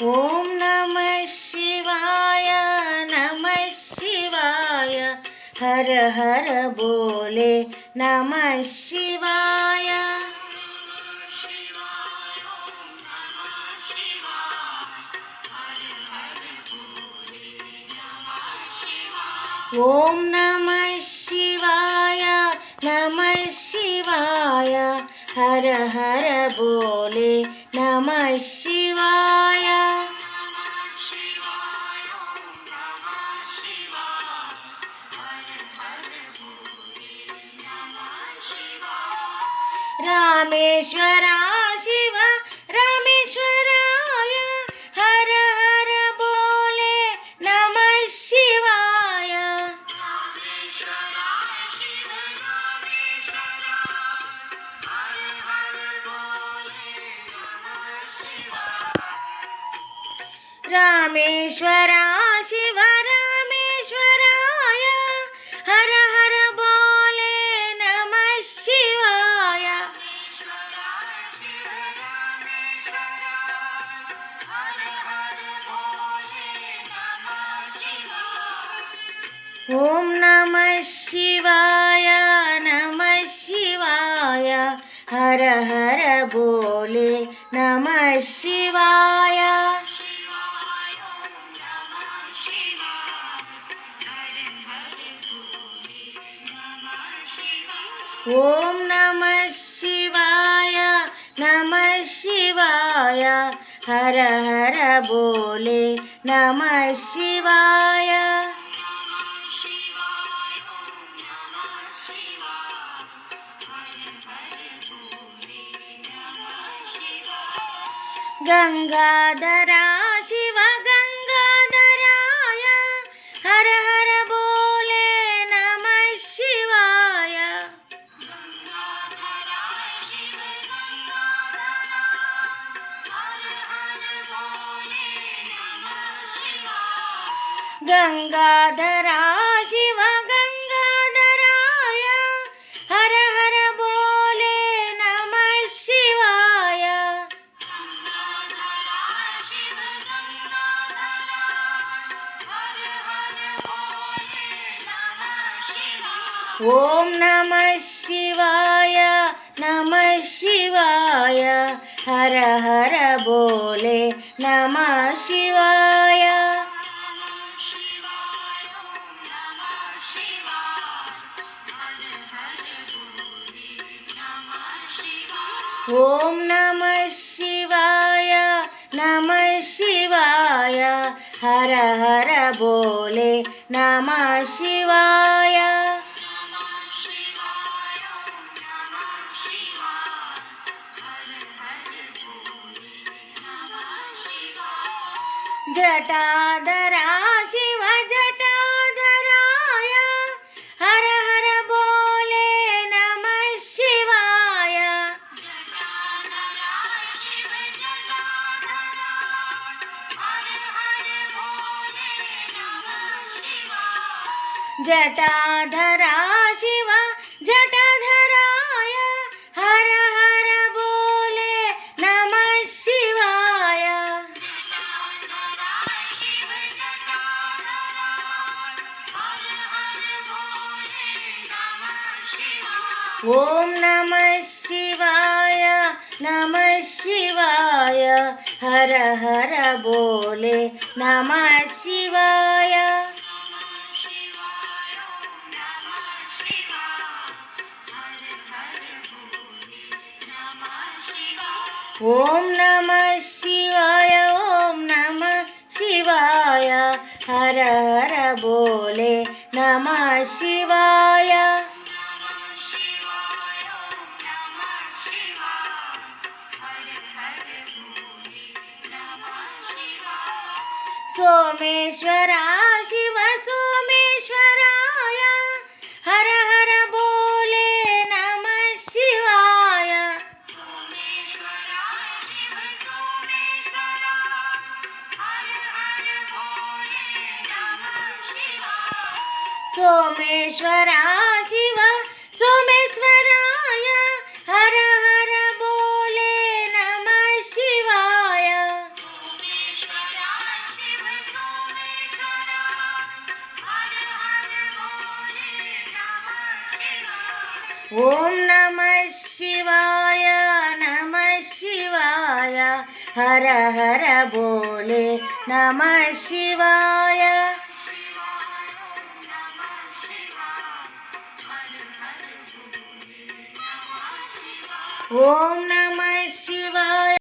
ಓಂ ನಮಃ ಶಿವಾಯ ನಮಃ ಶಿವಾಯ ಹರ ಹರ ಬೋಲೆ ನಮಃ ಶಿವಾಯ. ಓಂ ನಮಃ ಶಿವಾಯ ನಮಃ ಶಿವಾಯ ಹರ ಹರ ಬೋಲೆ ನಮಃ ಶಿವಾಯ. ರಾಮೇಶ್ವರ ಶಿವ ರಾಮೇಶ್ವರಾಯ ಹರ ಹರ ಬೋಲೆ ನಮಃ ಶಿವಾಯ. ರಾಮೇಶ್ವರ ಶಿವ ರಾಮೇಶ್ವರಾಯ ಹರ ಹರ ಬೋಲೆ ನಮಃ ಶಿವಾಯ. ಓಂ ನಮಃ ಶಿವಾಯ ನಮಃ ಶಿವಾಯ ಹರ ಹರ ಬೋಲೆ ನಮಃ ಶಿವಾಯ. ಓಂ ನಮಃ ಶಿವಾಯ ನಮಃ ಶಿವಾಯ ಹರ ಹರ ಬೋಲೆ ನಮಃ ಶಿವಾಯ. ಗಂಗಾಧರ ಶಿವ ಗಂಗಾಧರಾಯ ಹರ ಹರ ಬೋಲೆ ನಮಃ ಶಿವಾಯ. ಗಂಗಾಧರ ಶಿವ ಗಂಗಾಧರಾಯ ಹರ ಹರ ಬೋಲೆ ನಮಃ ಶಿವಾಯ. ಓಂ ನಮಃ ಶಿವಾಯ ನಮಃ ಶಿವಾಯ ಹರ ಹರ ಬೋಲೆ ನಮಃ ಶಿವಾಯ. ಓಂ ನಮಃ ಶಿವಾಯ ನಮಃ ಶಿವಾಯ ಹರ ಹರ ಬೋಲೆ ನಮಃ ಶಿವಾಯ. ಜಟಾಧರ ಶಿವ ಜಟಾಧರಾಯ ಹರ ಹರ ಬೋಲೆ ನಮಃ ಶಿವಾಯ. ಜಟಾಧರ ಶಿವ ಜಟಾಧರಾಯ ಹರ ಹರ ಬೋಲೆ ನಮಃ ಶಿವಾಯ. ಓಂ ನಮಃ ಶಿವಾಯ ನಮಃ ಶಿವಾಯ ಹರ ಹರ ಬೋಲೆ ನಮಃ ಶಿವಾಯ. ಓಂ ನಮಃ ಶಿವಾಯ ಓಂ ನಮಃ ಶಿವಾಯ ಹರ ಹರ ಬೋಲೆ ನಮಃ ಶಿವಾಯ. ಸೋಮೇಶ್ವರ ಶಿವ ಸೋಮೇಶ್ವರಾಯ ಹರ ಹರ ಬೋಲೆ ನಮಃ ಶಿವಾಯ. ಸೋಮೇಶ್ವರ ಶಿವ ಸೋಮೇಶ್ವರಾಯ ಹರ ಹರ ಬೋಲೆ ನಮಃ ಶಿವಾಯ. हर हर बोले नमः शिवाय. ओम नमः शिवाय.